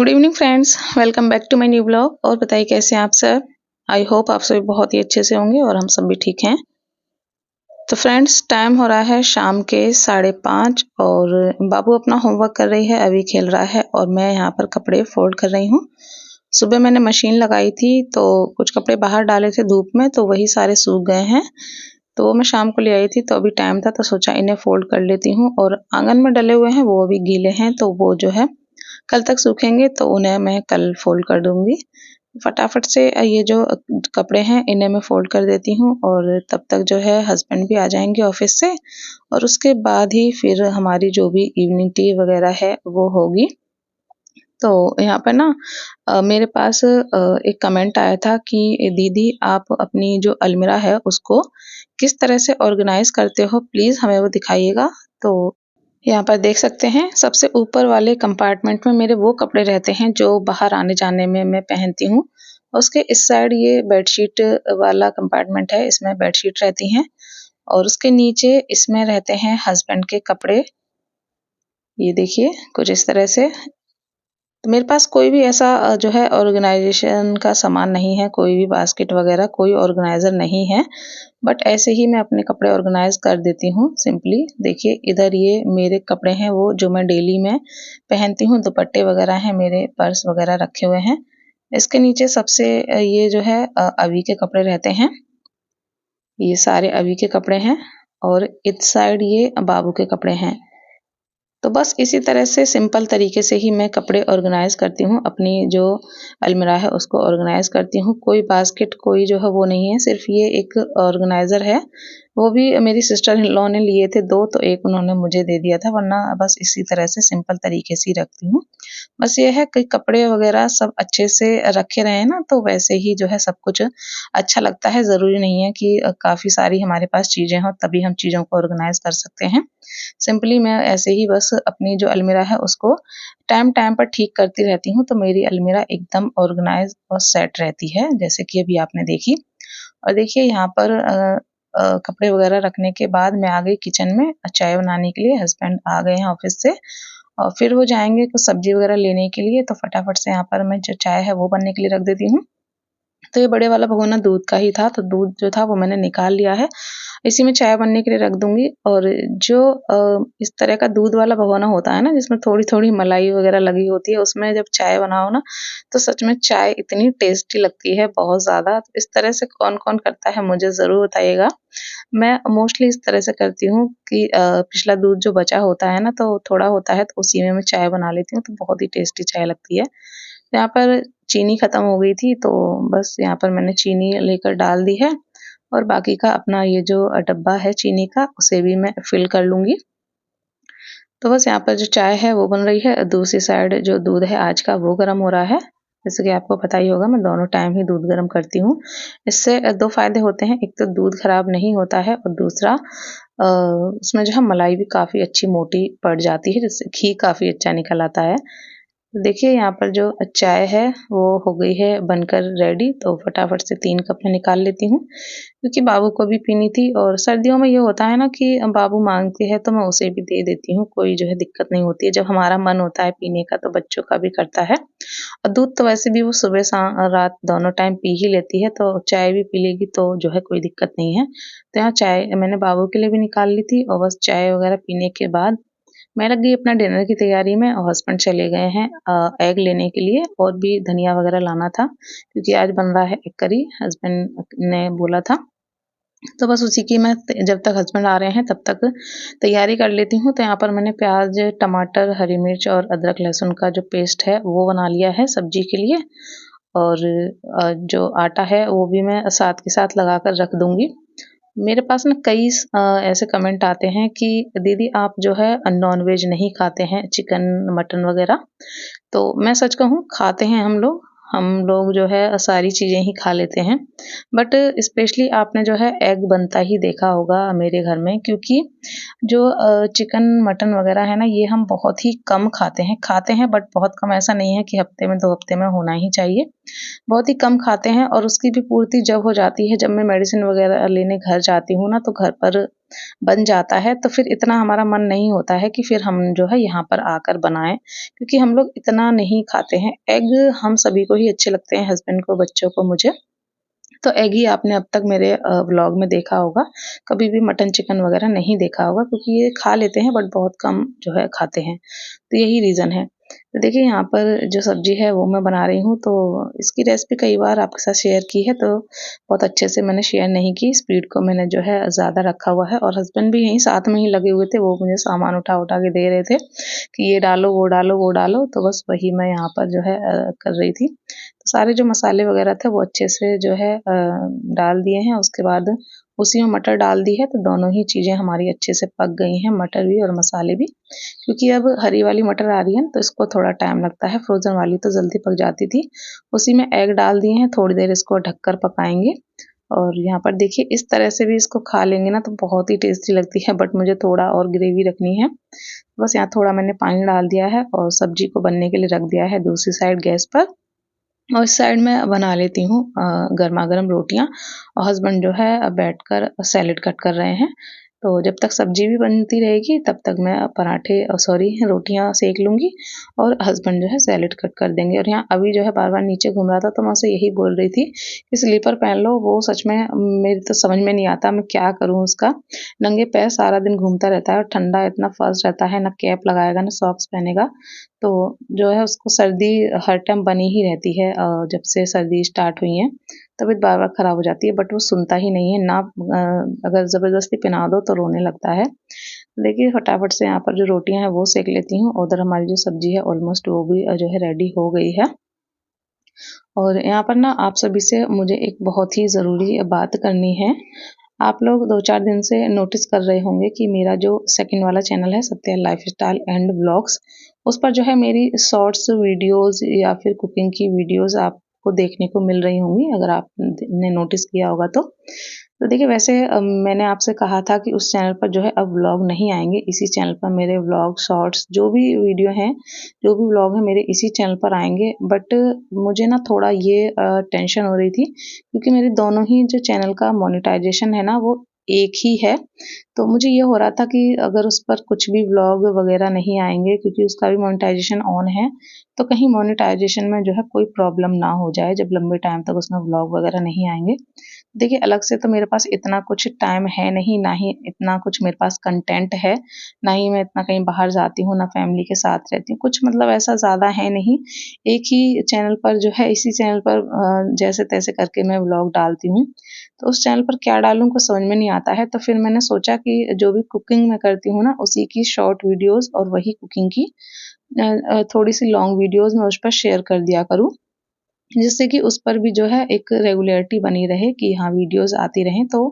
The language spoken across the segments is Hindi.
Good evening friends, welcome back to my new blog. और बताइए कैसे हैं आप सब। आई होप आप सभी बहुत ही अच्छे से होंगे और हम सब भी ठीक हैं। तो फ्रेंड्स, टाइम हो रहा है शाम के 5:30 और बाबू अपना होमवर्क कर रही है, अभी खेल रहा है और मैं यहाँ पर कपड़े फोल्ड कर रही हूँ। सुबह मैंने मशीन लगाई थी तो कुछ कपड़े बाहर डाले थे धूप में, तो वही सारे सूख गए हैं। तो वो मैं शाम को ले आई थी, तो अभी टाइम था तो सोचा इन्हें फोल्ड कर लेती हूँ। और आंगन में डले हुए हैं वो अभी गीले हैं, तो वो जो है कल तक सूखेंगे, तो उन्हें मैं कल फोल्ड कर दूंगी। फटाफट से ये जो कपड़े हैं इन्हें मैं फोल्ड कर देती हूँ और तब तक जो है हस्बैंड भी आ जाएंगे ऑफिस से, और उसके बाद ही फिर हमारी जो भी इवनिंग टी वगैरह है वो होगी। तो यहाँ पर ना मेरे पास एक कमेंट आया था कि दीदी आप अपनी जो अलमीरा है उसको किस तरह से ऑर्गेनाइज करते हो, प्लीज़ हमें वो दिखाइएगा। तो यहाँ पर देख सकते हैं सबसे ऊपर वाले कंपार्टमेंट में मेरे वो कपड़े रहते हैं जो बाहर आने जाने में मैं पहनती हूँ। उसके इस साइड ये बेडशीट वाला कंपार्टमेंट है, इसमें बेडशीट रहती हैं। और उसके नीचे इसमें रहते हैं हस्बैंड के कपड़े। ये देखिए कुछ इस तरह से। तो मेरे पास कोई भी ऐसा जो है ऑर्गेनाइजेशन का सामान नहीं है, कोई भी बास्केट वगैरह कोई ऑर्गेनाइजर नहीं है। बट ऐसे ही मैं अपने कपड़े ऑर्गेनाइज कर देती हूँ सिंपली। देखिए इधर ये मेरे कपड़े हैं वो जो मैं डेली में पहनती हूँ, दुपट्टे वगैरह हैं, मेरे पर्स वगैरह रखे हुए हैं। इसके नीचे सबसे ये जो है अभी के कपड़े रहते हैं, ये सारे अभी के कपड़े हैं। और इस साइड ये बाबू के कपड़े हैं। तो बस इसी तरह से सिंपल तरीके से ही मैं कपड़े ऑर्गेनाइज करती हूँ, अपनी जो अलमीरा है उसको ऑर्गेनाइज करती हूँ। कोई बास्केट कोई जो है वो नहीं है, सिर्फ ये एक ऑर्गेनाइजर है। वो भी मेरी सिस्टर इन लॉ ने लिए थे दो, तो एक उन्होंने मुझे दे दिया था, वरना बस इसी तरह से सिंपल तरीके से ही रखती हूँ। बस ये है कि कपड़े वगैरह सब अच्छे से रखे रहे ना, तो वैसे ही जो है सब कुछ अच्छा लगता है। ज़रूरी नहीं है कि काफ़ी सारी हमारे पास चीज़ें हों तभी हम चीज़ों को ऑर्गेनाइज कर सकते हैं। सिंपली मैं ऐसे ही बस अपनी जो अलमीरा है उसको टाइम टाइम पर ठीक करती रहती हूँ, तो मेरी अलमीरा एकदम ऑर्गेनाइज और सेट रहती है, जैसे कि अभी आपने देखी। और देखिए यहाँ पर कपड़े वगैरह रखने के बाद मैं आ गई किचन में चाय बनाने के लिए। हस्बैंड आ गए हैं ऑफिस से और फिर वो जाएंगे कुछ सब्जी वगैरह लेने के लिए, तो फटाफट से यहाँ पर मैं जो चाय है वो बनने के लिए रख देती हूँ। तो ये बड़े वाला भगोना दूध का ही था, तो दूध जो था वो मैंने निकाल लिया है, इसी में चाय बनने के लिए रख दूंगी। और जो इस तरह का दूध वाला भगोना होता है ना, जिसमें थोड़ी थोड़ी मलाई वगैरह लगी होती है, उसमें जब चाय बनाओ ना तो सच में चाय इतनी टेस्टी लगती है, बहुत ज़्यादा। तो इस तरह से कौन कौन करता है मुझे ज़रूर बताइएगा। मैं मोस्टली इस तरह से करती हूँ कि पिछला दूध जो बचा होता है ना, तो थोड़ा होता है तो उसी में मैं चाय बना लेती हूँ, तो बहुत ही टेस्टी चाय लगती है। यहाँ पर चीनी ख़त्म हो गई थी, तो बस यहाँ पर मैंने चीनी लेकर डाल दी है और बाकी का अपना ये जो डब्बा है चीनी का उसे भी मैं फिल कर लूँगी। तो बस यहाँ पर जो चाय है वो बन रही है, दूसरी साइड जो दूध है आज का वो गर्म हो रहा है। जैसे कि आपको पता ही होगा मैं दोनों टाइम ही दूध गर्म करती हूँ। इससे दो फायदे होते हैं, एक तो दूध खराब नहीं होता है और दूसरा उसमें जो है मलाई भी काफ़ी अच्छी मोटी पड़ जाती है, जिससे घी काफ़ी अच्छा निकल आता है। देखिए यहाँ पर जो चाय है वो हो गई है बनकर रेडी, तो फटाफट से 3 कप में निकाल लेती हूँ, क्योंकि बाबू को भी पीनी थी। और सर्दियों में ये होता है ना कि बाबू मांगते हैं तो मैं उसे भी दे देती हूँ, कोई जो है दिक्कत नहीं होती है। जब हमारा मन होता है पीने का तो बच्चों का भी करता है। और दूध तो वैसे भी वो सुबह रात दोनों टाइम पी ही लेती है, तो चाय भी पी लेगी तो जो है कोई दिक्कत नहीं है। तो यहाँ चाय मैंने बाबू के लिए भी निकाल ली थी और बस चाय वगैरह पीने के बाद मैं लग गई अपना डिनर की तैयारी में। और हस्बैंड चले गए हैं एग लेने के लिए, और भी धनिया वगैरह लाना था क्योंकि आज बन रहा है एग करी, हस्बैंड ने बोला था। तो बस उसी की मैं जब तक हस्बैंड आ रहे हैं तब तक तैयारी कर लेती हूँ। तो यहाँ पर मैंने प्याज, टमाटर, हरी मिर्च और अदरक लहसुन का जो पेस्ट है वो बना लिया है सब्जी के लिए। और जो आटा है वो भी मैं साथ के साथ लगा कर रख दूंगी। मेरे पास ना कई ऐसे कमेंट आते हैं कि दीदी आप जो है नॉन-वेज नहीं खाते हैं, चिकन, मटन वगैरह। तो मैं सच कहूँ खाते हैं हम लोग जो है सारी चीज़ें ही खा लेते हैं। बट स्पेशली आपने जो है एग बनता ही देखा होगा मेरे घर में, क्योंकि जो चिकन, मटन वगैरह है ना ये हम बहुत ही कम खाते हैं बट बहुत कम, ऐसा नहीं है कि हफ्ते में 2 हफ्ते में होना ही चाहिए। बहुत ही कम खाते हैं और उसकी भी पूर्ति जब हो जाती है जब मैं मेडिसिन वगैरह लेने घर जाती हूँ ना, तो घर पर बन जाता है तो फिर इतना हमारा मन नहीं होता है कि फिर हम जो है यहाँ पर आकर बनाएँ, क्योंकि हम लोग इतना नहीं खाते हैं। एग हम सभी को ही अच्छे लगते हैं, हस्बैंड को, बच्चों को, मुझे। तो एग ही आपने अब तक मेरे व्लॉग में देखा होगा, कभी भी मटन चिकन वगैरह नहीं देखा होगा, क्योंकि ये खा लेते हैं बट बहुत कम जो है खाते हैं। तो यही रीज़न है। तो देखिए यहाँ पर जो सब्ज़ी है वो मैं बना रही हूँ, तो इसकी रेसिपी कई बार आपके साथ शेयर की है, तो बहुत अच्छे से मैंने शेयर नहीं की। स्पीड को मैंने जो है ज़्यादा रखा हुआ है, और हस्बैंड भी यहीं साथ में ही लगे हुए थे, वो मुझे सामान उठा-उठा के दे रहे थे कि ये डालो, वो डालो, वो डालो, तो बस वही मैं यहाँ पर जो है कर रही थी। तो सारे जो मसाले वगैरह थे वो अच्छे से जो है डाल दिए हैं। उसके बाद उसी में मटर डाल दी है, तो दोनों ही चीज़ें हमारी अच्छे से पक गई हैं, मटर भी और मसाले भी। क्योंकि अब हरी वाली मटर आ रही है ना, तो इसको थोड़ा टाइम लगता है, फ्रोज़न वाली तो जल्दी पक जाती थी। उसी में एग डाल दिए हैं, थोड़ी देर इसको ढककर पकाएँगे। और यहाँ पर देखिए इस तरह से भी इसको खा लेंगे ना तो बहुत ही टेस्टी लगती है, बट मुझे थोड़ा और ग्रेवी रखनी है। बस यहाँ थोड़ा मैंने पानी डाल दिया है और सब्ज़ी को बनने के लिए रख दिया है दूसरी साइड गैस पर। और इस साइड मैं बना लेती हूँ गरमा-गरम रोटियाँ, और हस्बैंड जो है बैठकर सैलेड कट कर रहे हैं। तो जब तक सब्ज़ी भी बनती रहेगी तब तक मैं पराठे सॉरी रोटियाँ सेक लूँगी, और हस्बैंड जो है सैलेड कट कर देंगे। और यहाँ अभी जो है बार-बार नीचे घूम रहा था, तो मैं उसे यही बोल रही थी कि स्लीपर पहन लो। वो सच में मेरी तो समझ में नहीं आता मैं क्या करूँ उसका। नंगे पैर सारा दिन घूमता रहता है, और ठंडा इतना फर्स्ट रहता है, ना कैप लगाएगा ना सॉक्स पहनेगा। तो जो है उसको सर्दी हर टाइम बनी ही रहती है, जब से सर्दी स्टार्ट हुई है तबीयत बार-बार ख़राब हो जाती है, बट वो सुनता ही नहीं है ना। अगर ज़बरदस्ती पहना दो तो रोने लगता है। देखिए फटाफट से यहाँ पर जो रोटियाँ हैं वो सेक लेती हूँ, उधर हमारी जो सब्ज़ी है ऑलमोस्ट वो भी जो है रेडी हो गई है। और यहाँ पर ना आप सभी से मुझे एक बहुत ही ज़रूरी बात करनी है। आप लोग 2-4 दिन से नोटिस कर रहे होंगे कि मेरा जो सेकंड वाला चैनल है, सत्या लाइफ़स्टाइल एंड व्लॉग्स, उस पर जो है मेरी शॉर्ट्स वीडियोज़ या फिर कुकिंग की वीडियोज़ आपको देखने को मिल रही होंगी, अगर आपने नोटिस किया होगा तो। तो देखिए वैसे मैंने आपसे कहा था कि उस चैनल पर जो है अब व्लॉग नहीं आएँगे, इसी चैनल पर मेरे व्लॉग, शॉर्ट्स जो भी वीडियो हैं, जो भी व्लॉग है मेरे इसी चैनल पर आएँगे। बट मुझे ना थोड़ा ये टेंशन हो रही थी, क्योंकि मेरे दोनों ही जो चैनल का मोनेटाइजेशन है ना वो एक ही है। तो मुझे ये हो रहा था कि अगर उस पर कुछ भी व्लॉग वगैरह नहीं आएँगे, क्योंकि उसका भी मोनेटाइजेशन ऑन है, तो कहीं मोनेटाइजेशन में जो है कोई प्रॉब्लम ना हो जाए जब लंबे टाइम तक उसमें व्लॉग वगैरह नहीं आएँगे। देखिए अलग से तो मेरे पास इतना कुछ टाइम है नहीं, ना ही इतना कुछ मेरे पास कंटेंट है, ना ही मैं इतना कहीं बाहर जाती हूँ, ना फैमिली के साथ रहती हूँ, कुछ मतलब ऐसा ज़्यादा है नहीं। एक ही चैनल पर जो है, इसी चैनल पर जैसे-तैसे करके मैं व्लॉग डालती हूँ। तो उस चैनल पर क्या डालूँ कुछ समझ में नहीं आता है, तो फिर मैंने सोचा कि जो भी कुकिंग मैं करती हूँ ना, उसी की शॉर्ट वीडियोज़ और वही कुकिंग की थोड़ी-सी लॉन्ग वीडियोज़ मैं उस पर शेयर कर दिया करूँ। जिससे कि उस पर भी जो है एक रेगुलरिटी बनी रहे कि हाँ वीडियोज़ आती रहें, तो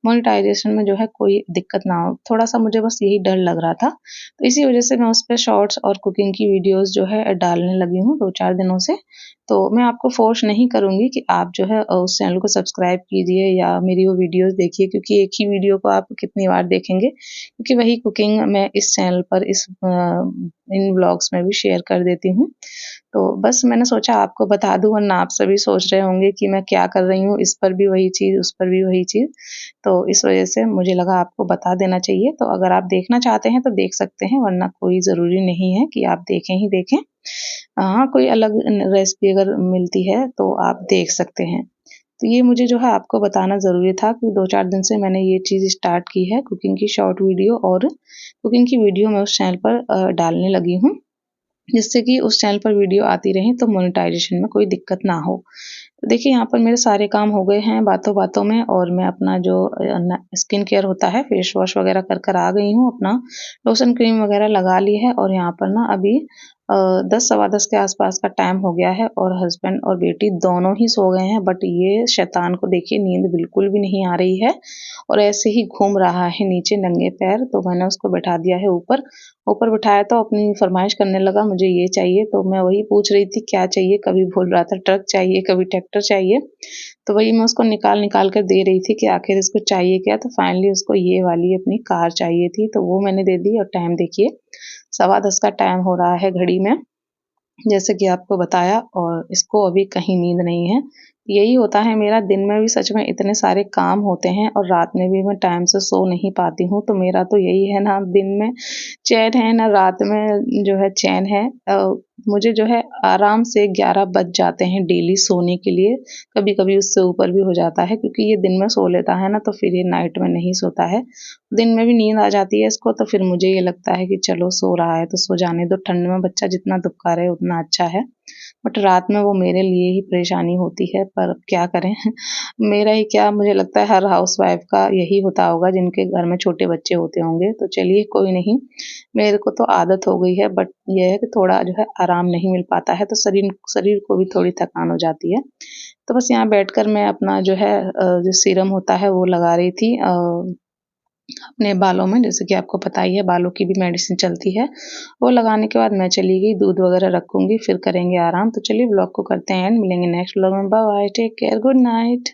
मोनेटाइज़ेशन में जो है कोई दिक्कत ना हो। थोड़ा-सा मुझे बस यही डर लग रहा था। तो इसी वज़ह से मैं उस पे शॉर्ट्स और कुकिंग की वीडियोज़ जो है डालने लगी हूँ 2-4 दिनों से। तो मैं आपको फ़ोर्स नहीं करूँगी कि आप जो है उस चैनल को सब्सक्राइब कीजिए या मेरी वो वीडियोज़ देखिए, क्योंकि एक ही वीडियो को आप कितनी बार देखेंगे। क्योंकि वही कुकिंग मैं इस चैनल पर इन व्लॉग्स में भी शेयर कर देती हूँ। तो बस मैंने सोचा आपको बता दूँ, वरना आप सभी सोच रहे होंगे कि मैं क्या कर रही हूँ, इस पर भी वही चीज़, उस पर भी वही चीज़। तो इस वज़ह से मुझे लगा आपको बता देना चाहिए। तो अगर आप देखना चाहते हैं तो देख सकते हैं, वरना कोई ज़रूरी नहीं है कि आप देखें ही देखें। हाँ, कोई अलग रेसिपी अगर मिलती है तो आप देख सकते हैं। तो ये मुझे जो है आपको बताना ज़रूरी था कि 2-4 दिन से मैंने ये चीज़ स्टार्ट की है, कुकिंग की शॉर्ट वीडियो और कुकिंग की वीडियो मैं उस चैनल पर डालने लगी हूँ। जिससे कि उस चैनल पर वीडियो आती रहें तो मोनेटाइजेशन में कोई दिक्कत ना हो। तो देखिए यहाँ पर मेरे सारे काम हो गए हैं बातों-बातों में, और मैं अपना जो स्किन केयर होता है, फेस वॉश वगैरह कर कर आ गई हूँ, अपना लोशन क्रीम वगैरह लगा ली है, और यहाँ पर ना अभी 10 सवा 10 के आसपास का टाइम हो गया है, और हस्बैंड और बेटी दोनों ही सो गए हैं, बट ये शैतान को देखिए नींद बिल्कुल भी नहीं आ रही है, और ऐसे ही घूम रहा है नीचे नंगे पैर। तो मैंने उसको बैठा दिया है ऊपर। ऊपर बिठाया तो अपनी फरमाइश करने लगा, मुझे ये चाहिए, तो मैं वही पूछ रही थी क्या चाहिए, कभी बोल रहा था ट्रक चाहिए, कभी ट्रैक्टर चाहिए। तो वही मैं उसको निकाल-निकाल कर दे रही थी कि आखिर इसको चाहिए क्या, तो फाइनली उसको ये वाली अपनी कार चाहिए थी, तो वो मैंने दे दी। और टाइम देखिए 10:15 का टाइम हो रहा है घड़ी में, जैसे कि आपको बताया, और इसको अभी कहीं नींद नहीं है। यही होता है मेरा, दिन में भी सच में इतने सारे काम होते हैं और रात में भी मैं टाइम से सो नहीं पाती हूँ। तो मेरा तो यही है, ना दिन में चैन है ना रात में जो है चैन है। मुझे जो है आराम से 11 बज जाते हैं डेली सोने के लिए, कभी-कभी उससे ऊपर भी हो जाता है, क्योंकि ये दिन में सो लेता है ना तो फिर ये नाइट में नहीं सोता है। दिन में भी नींद आ जाती है इसको, तो फिर मुझे ये लगता है कि चलो सो रहा है तो सो जाने दो, ठंड में बच्चा जितना दुबका रहे उतना अच्छा है। बट रात में वो मेरे लिए ही परेशानी होती है, पर अब क्या करें मेरा ही क्या, मुझे लगता है हर हाउसवाइफ का यही होता होगा जिनके घर में छोटे बच्चे होते होंगे। तो चलिए कोई नहीं, मेरे को तो आदत हो गई है, बट ये है कि थोड़ा जो है आराम नहीं मिल पाता है, तो शरीर शरीर को भी थोड़ी थकान हो जाती है। तो बस यहाँ बैठकर मैं अपना जो है जो सीरम होता है वो लगा रही थी अपने बालों में। जैसे कि आपको पता ही है बालों की भी मेडिसिन चलती है, वो लगाने के बाद मैं चली गई, दूध वगैरह रखूंगी, फिर करेंगे आराम। तो चलिए ब्लॉग को करते हैं एंड, मिलेंगे नेक्स्ट ब्लॉग में। Bye bye, take care, good night.